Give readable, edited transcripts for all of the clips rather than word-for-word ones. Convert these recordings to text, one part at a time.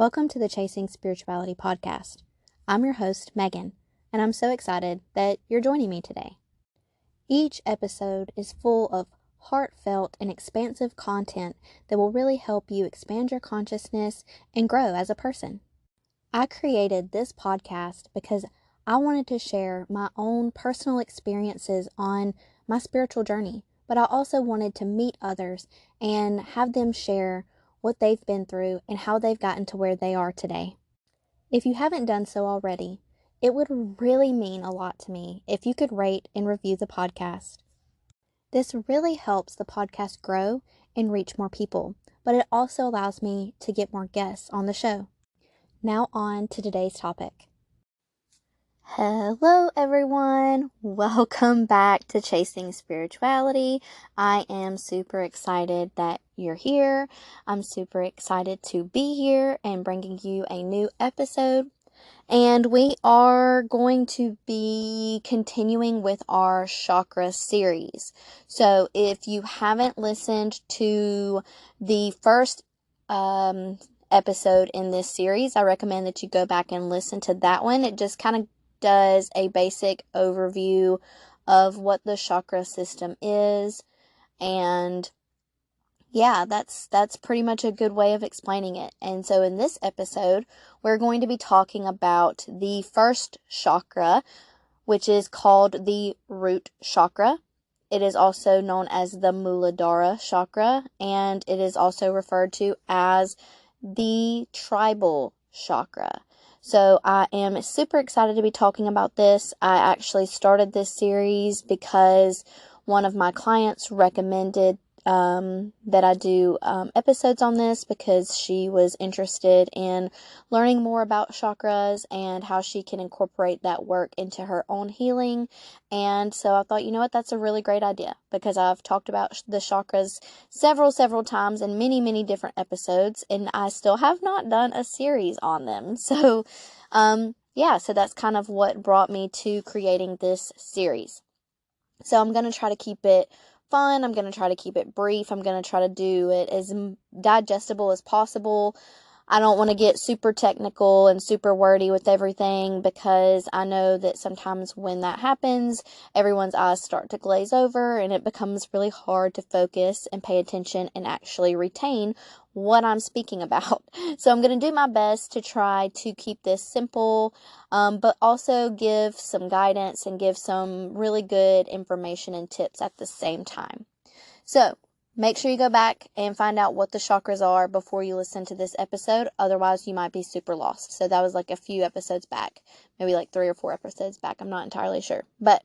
Welcome to the Chasing Spirituality podcast. I'm your host, Megan, and I'm so excited that you're joining me today. Each episode is full of heartfelt and expansive content that will really help you expand your consciousness and grow as a person. I created this podcast because I wanted to share my own personal experiences on my spiritual journey, but I also wanted to meet others and have them share what they've been through and how they've gotten to where they are today. If you haven't done so already, it would really mean a lot to me if you could rate and review the podcast. This really helps the podcast grow and reach more people, but it also allows me to get more guests on the show. Now on to today's topic. Hello everyone, welcome back to Chasing Spirituality. I am super excited that you're here. I'm super excited to be here and bringing you a new episode. And we are going to be continuing with our chakra series. So if you haven't listened to the first episode in this series, I recommend that you go back and listen to that one. It just kind of does a basic overview of what the chakra system is, and yeah, that's pretty much a good way of explaining it. And so in this episode, we're going to be talking about the first chakra, which is called the root chakra. It is also known as the Muladhara chakra, and it is also referred to as the tribal chakra. So I am super excited to be talking about this. I actually started this series because one of my clients recommended that I do episodes on this because she was interested in learning more about chakras and how she can incorporate that work into her own healing. And so I thought, you know what, that's a really great idea because I've talked about the chakras several times in many different episodes, and I still have not done a series on them. So, so that's kind of what brought me to creating this series. So I'm going to try to keep it fun. I'm going to try to keep it brief. I'm going to try to do it as digestible as possible. I don't want to get super technical and super wordy with everything because I know that sometimes when that happens, everyone's eyes start to glaze over and it becomes really hard to focus and pay attention and actually retain what I'm speaking about. So I'm going to do my best to try to keep this simple, but also give some guidance and give some really good information and tips at the same time. So make sure you go back and find out what the chakras are before you listen to this episode. Otherwise, you might be super lost. So that was like a few episodes back, maybe like 3 or 4 episodes back. I'm not entirely sure. But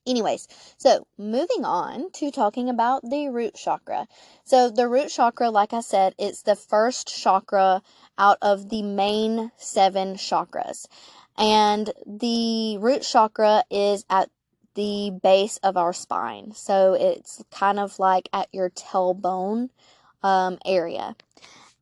anyways, so moving on to talking about the root chakra. So the root chakra, like I said, it's the first chakra out of the main 7 chakras. And the root chakra is at the base of our spine. So it's kind of like at your tailbone area.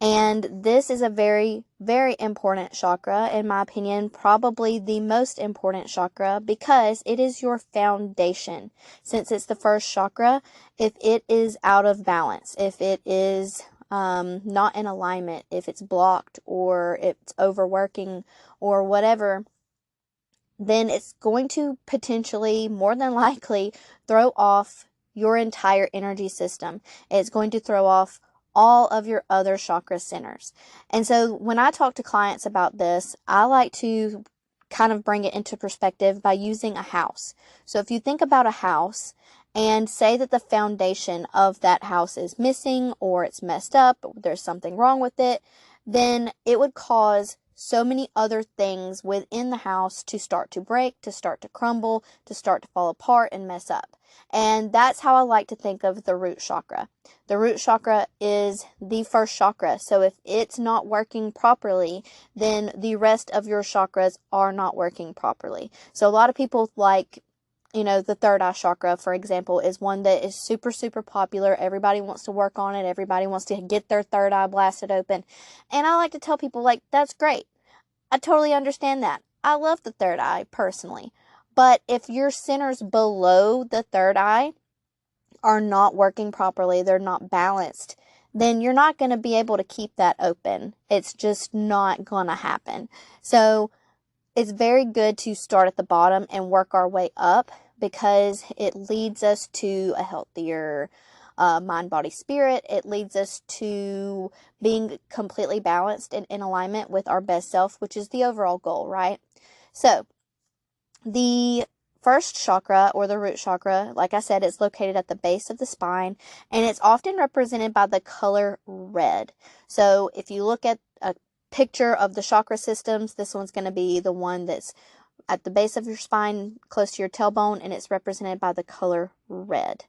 And this is a very important chakra, in my opinion, probably the most important chakra because it is your foundation. Since it's the first chakra, if it is out of balance, if it is not in alignment, if it's blocked or it's overworking or whatever, then it's going to potentially, more than likely, throw off your entire energy system. It's going to throw off all of your other chakra centers. And so when I talk to clients about this, I like to kind of bring it into perspective by using a house. So if you think about a house and say that the foundation of that house is missing or it's messed up, or there's something wrong with it, then it would cause so many other things within the house to start to break, to start to crumble, to start to fall apart and mess up. And that's how I like to think of the root chakra. The root chakra is the first chakra. So if it's not working properly, then the rest of your chakras are not working properly. So a lot of people like, the third eye chakra, for example, is one that is super popular. Everybody wants to work on it. Everybody wants to get their third eye blasted open. And I like to tell people, that's great. I totally understand that. I love the third eye personally. But if your centers below the third eye are not working properly, they're not balanced, then you're not going to be able to keep that open. It's just not going to happen. So it's very good to start at the bottom and work our way up, because it leads us to a healthier mind, body, spirit. It leads us to being completely balanced and in alignment with our best self, which is the overall goal, right? So the first chakra, or the root chakra, like I said, is located at the base of the spine, and it's often represented by the color red. So if you look at a picture of the chakra systems, this one's going to be the one that's at the base of your spine, close to your tailbone, and it's represented by the color red.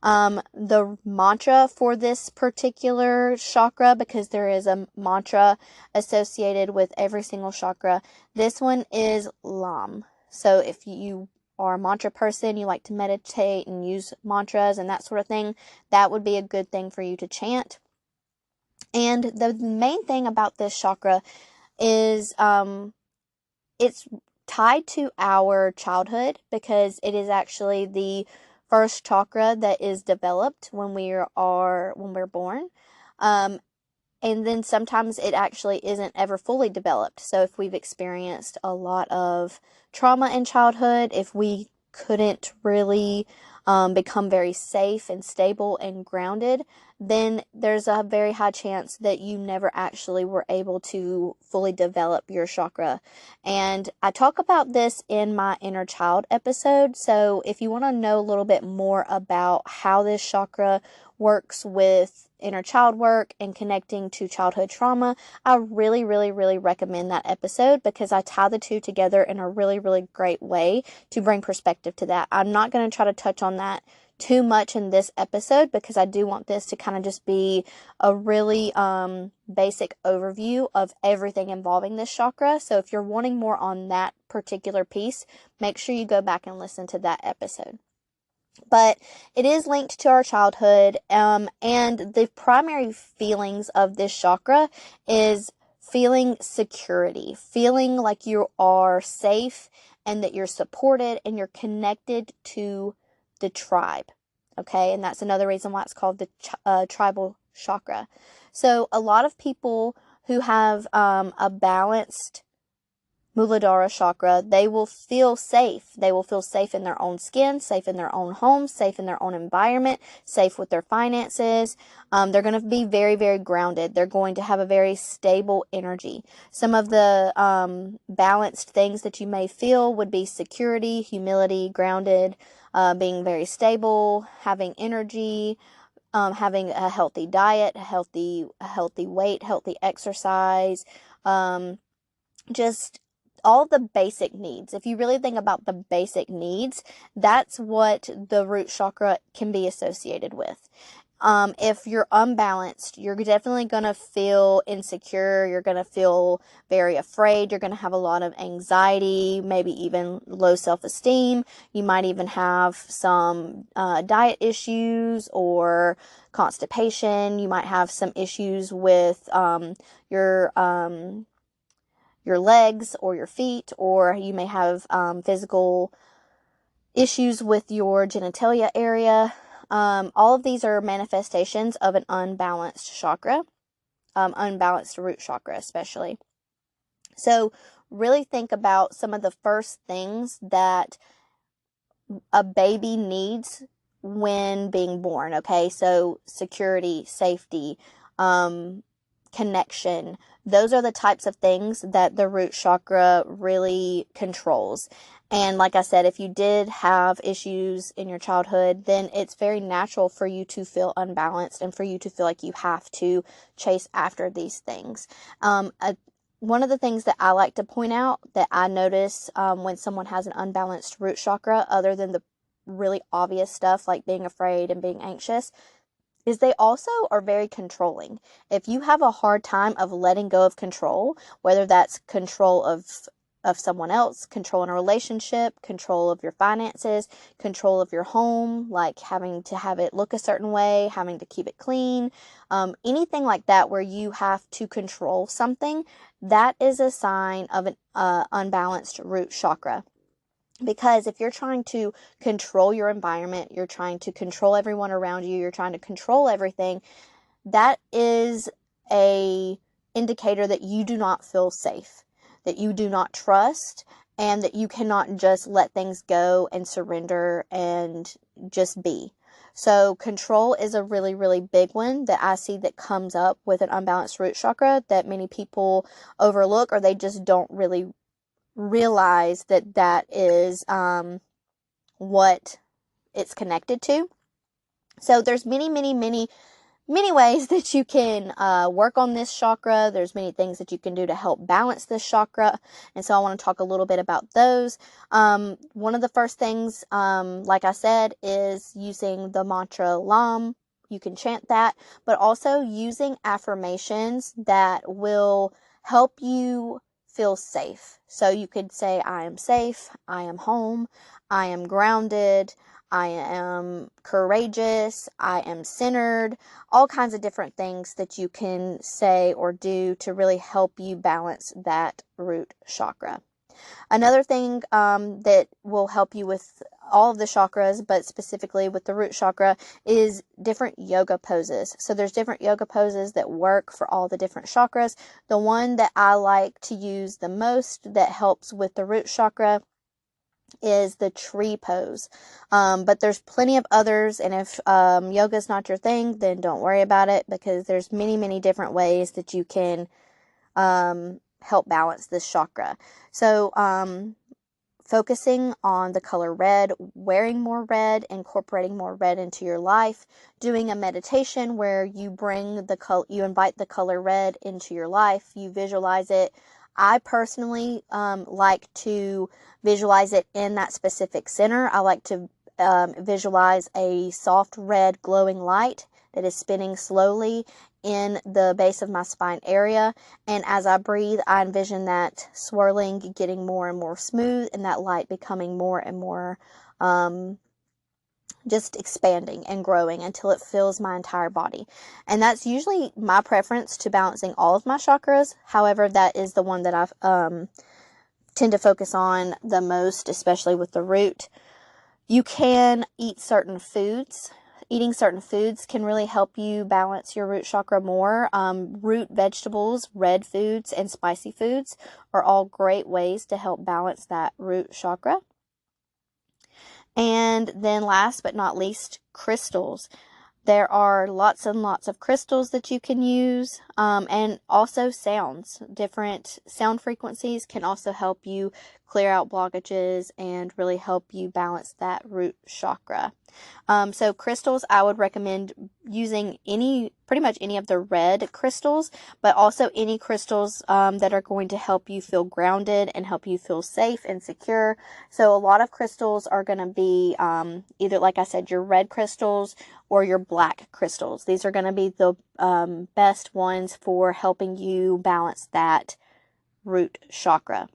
The mantra for this particular chakra, because there is a mantra associated with every single chakra, this one is Lam. So if you are a mantra person, you like to meditate and use mantras and that sort of thing, that would be a good thing for you to chant. And the main thing about this chakra is it's tied to our childhood, because it is actually the first chakra that is developed when we're born. And then sometimes it actually isn't ever fully developed. So if we've experienced a lot of trauma in childhood, if we couldn't really become very safe and stable and grounded, then there's a very high chance that you never actually were able to fully develop your chakra. And I talk about this in my inner child episode. So if you want to know a little bit more about how this chakra works with inner child work and connecting to childhood trauma, I really, really, really recommend that episode, because I tie the two together in a really, really great way to bring perspective to that. I'm not going to try to touch on that too much in this episode, because I do want this to kind of just be a really basic overview of everything involving this chakra. So if you're wanting more on that particular piece, make sure you go back and listen to that episode. But it is linked to our childhood, and the primary feelings of this chakra is feeling security, feeling like you are safe and that you're supported and you're connected to the tribe. Okay, and that's another reason why it's called the tribal chakra. So a lot of people who have a balanced Muladhara chakra, they will feel safe. They will feel safe in their own skin, safe in their own home, safe in their own environment, safe with their finances. They're going to be very, very grounded. They're going to have a very stable energy. Some of the balanced things that you may feel would be security, humility, grounded, being very stable, having energy, having a healthy diet, a healthy weight, healthy exercise, just all the basic needs. If you really think about the basic needs, that's what the root chakra can be associated with. If you're unbalanced, you're definitely going to feel insecure. You're going to feel very afraid. You're going to have a lot of anxiety, maybe even low self-esteem. You might even have some diet issues or constipation. You might have some issues with your legs or your feet, or you may have physical issues with your genitalia area. All of these are manifestations of an unbalanced chakra, unbalanced root chakra especially. So really think about some of the first things that a baby needs when being born, okay? So security, safety, connection. Those are the types of things that the root chakra really controls. And like I said, if you did have issues in your childhood, then it's very natural for you to feel unbalanced and for you to feel like you have to chase after these things. One of the things that I like to point out that I notice when someone has an unbalanced root chakra, other than the really obvious stuff like being afraid and being anxious, is they also are very controlling. If you have a hard time of letting go of control, whether that's control of someone else, control in a relationship, control of your finances, control of your home, like having to have it look a certain way, having to keep it clean, anything like that where you have to control something, that is a sign of an unbalanced root chakra. Because if you're trying to control your environment, you're trying to control everyone around you, you're trying to control everything, that is a indicator that you do not feel safe, that you do not trust, and that you cannot just let things go and surrender and just be. So control is a really, really big one that I see that comes up with an unbalanced root chakra that many people overlook, or they just don't really realize that that is what it's connected to. So there's many ways that you can work on this chakra. There's many things that you can do to help balance this chakra. And so I want to talk a little bit about those. One of the first things, like I said, is using the mantra LAM. You can chant that, but also using affirmations that will help you feel safe. So you could say, I am safe, I am home, I am grounded, I am courageous, I am centered, all kinds of different things that you can say or do to really help you balance that root chakra. Another thing that will help you with all of the chakras, but specifically with the root chakra, is different yoga poses. So there's different yoga poses that work for all the different chakras. The one that I like to use the most that helps with the root chakra is the tree pose. But there's plenty of others, and if yoga is not your thing, then don't worry about it, because there's many different ways that you can help balance this chakra. So focusing on the color red, wearing more red, incorporating more red into your life, doing a meditation where you bring you invite the color red into your life, you visualize it. I personally like to visualize it in that specific center. I like to visualize a soft red glowing light that is spinning slowly in the base of my spine area. And as I breathe, I envision that swirling, getting more and more smooth, and that light becoming more and more just expanding and growing until it fills my entire body. And that's usually my preference to balancing all of my chakras. However, that is the one that I tend to focus on the most, especially with the root. You can eat certain foods. Eating certain foods can really help you balance your root chakra more. Root vegetables, red foods, and spicy foods are all great ways to help balance that root chakra. And then last but not least, crystals. There are lots and lots of crystals that you can use, and also sounds. Different sound frequencies can also help you clear out blockages and really help you balance that root chakra. So crystals, I would recommend using pretty much any of the red crystals, but also any crystals that are going to help you feel grounded and help you feel safe and secure. So a lot of crystals are going to be either, like I said, your red crystals or your black crystals. These are going to be the best ones for helping you balance that root chakra.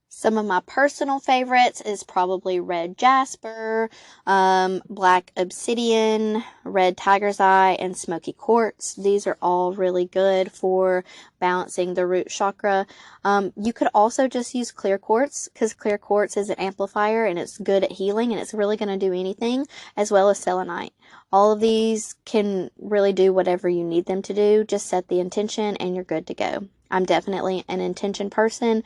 Some of my personal favorites is probably red jasper, black obsidian, red tiger's eye, and smoky quartz. These are all really good for balancing the root chakra. You could also just use clear quartz, because clear quartz is an amplifier and it's good at healing, and it's really going to do anything, as well as selenite. All of these can really do whatever you need them to do. Just set the intention and you're good to go. I'm definitely an intention person.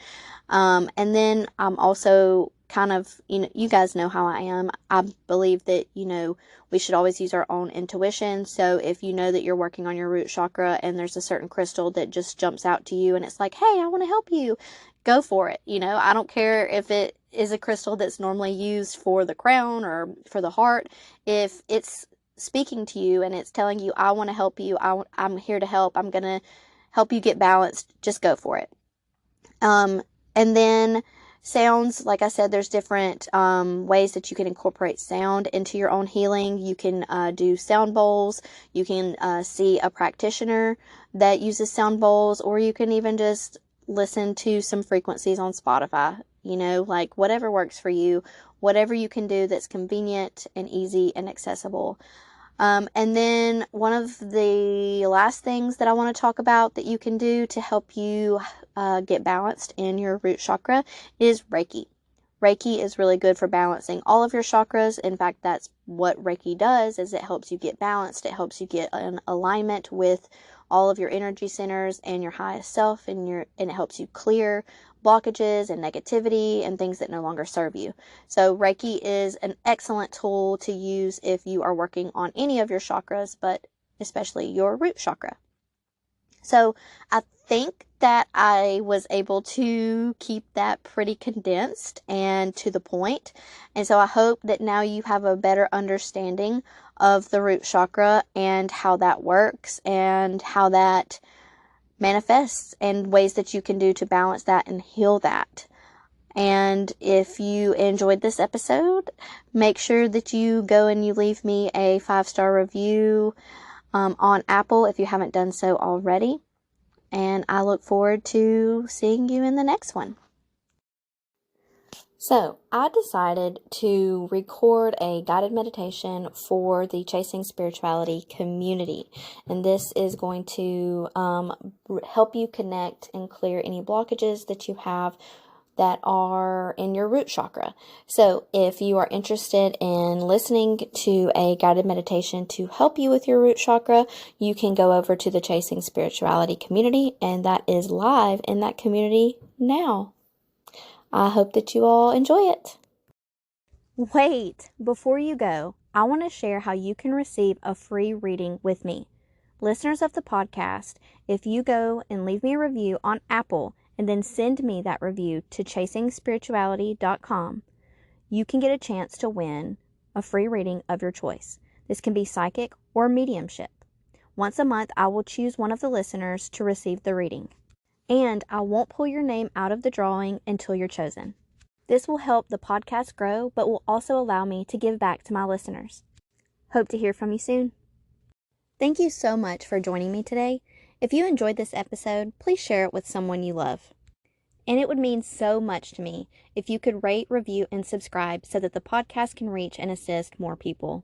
And then I'm also kind of, you guys know how I am. I believe that, we should always use our own intuition. So if you know that you're working on your root chakra and there's a certain crystal that just jumps out to you and it's like, hey, I want to help you, go for it. I don't care if it is a crystal that's normally used for the crown or for the heart. If it's speaking to you and it's telling you, I want to help you, I'm here to help, I'm going to help you get balanced, just go for it. And then sounds, like I said, there's different ways that you can incorporate sound into your own healing. You can do sound bowls. You can see a practitioner that uses sound bowls, or you can even just listen to some frequencies on Spotify. Like whatever works for you, whatever you can do that's convenient and easy and accessible. And then one of the last things that I want to talk about that you can do to help you get balanced in your root chakra is Reiki. Reiki is really good for balancing all of your chakras. In fact, that's what Reiki does, is it helps you get balanced. It helps you get in alignment with all of your energy centers and your highest self, and it helps you clear blockages and negativity and things that no longer serve you. So Reiki is an excellent tool to use if you are working on any of your chakras, but especially your root chakra. So I think that I was able to keep that pretty condensed and to the point. And so I hope that now you have a better understanding of the root chakra and how that works and how that manifests and ways that you can do to balance that and heal that. And if you enjoyed this episode, make sure that you go and you leave me a 5-star review on Apple if you haven't done so already. And I look forward to seeing you in the next one. So, I decided to record a guided meditation for the Chasing Spirituality community. And this is going to help you connect and clear any blockages that you have that are in your root chakra. So if you are interested in listening to a guided meditation to help you with your root chakra, you can go over to the Chasing Spirituality community, and that is live in that community now. I hope that you all enjoy it. Wait, before you go, I want to share how you can receive a free reading with me. Listeners of the podcast, if you go and leave me a review on Apple, and then send me that review to chasingspirituality.com, you can get a chance to win a free reading of your choice. This can be psychic or mediumship. Once a month, I will choose one of the listeners to receive the reading. And I won't pull your name out of the drawing until you're chosen. This will help the podcast grow, but will also allow me to give back to my listeners. Hope to hear from you soon. Thank you so much for joining me today. If you enjoyed this episode, please share it with someone you love. And it would mean so much to me if you could rate, review, and subscribe so that the podcast can reach and assist more people.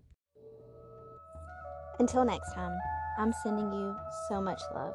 Until next time, I'm sending you so much love.